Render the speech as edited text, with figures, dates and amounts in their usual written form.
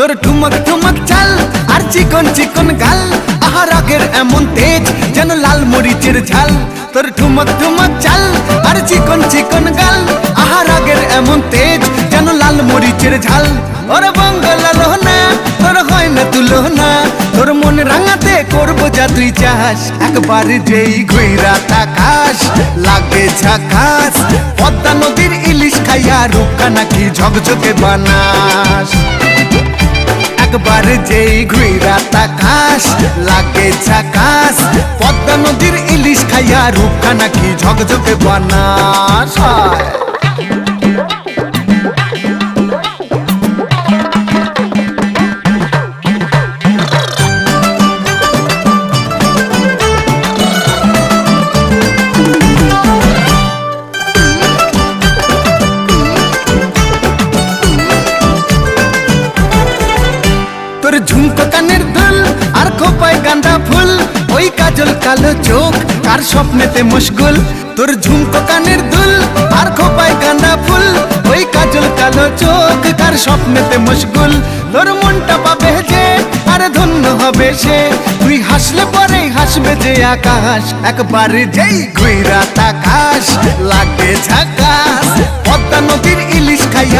তোর ঠুমক ঠুমক চাল আর চিকন চিকন গাল, আহা রাগের এমন তেজ যেন লাল মরিচের ঝাল। তোর ঠুমক ঠুমক চাল আর চিকন চিকন গাল, আহা রাগের এমন তেজ যেন লাল মরিচের ঝাল। ওরে বঙ্গলা লোহনা তোর হয় না তুলনা, তোর মন রাঙাতে করবো যা তুই চাস। একবার যেই ঘুইরা তাকাস লাগে ঝাকাস, পদ্মা নদীর ইলিশ খাইয়া রূপকা নাকি ঝকঝকে বানাস। একবার যেই ঘুইরা তাকাস লাগে ঝাকাস, পদ্মা নদীর ইলিশ খাইয়া রূপকা নাকি ঝকঝকে বানাস। তোর ঝুমকো কানের দুল আর খোপায় গাঁদা ফুল, ওই কাজল কালো চোখ কার স্বপ্নেতে মশগুল। তোর ঝুমকো কানের দুল আর খোপায় গাঁদা ফুল, ওই কাজল কালো চোখ কার স্বপ্নেতে মশগুল। তোর মনটা পাবে যে আর ধন্য হবে সে, তুই হাসলে পরেই হাসবে যে আকাশ। একবার যেই ঘুইরা তাকাস লাগে ঝাকাস, পদ্মা নদীর ইলিশ খাইয়া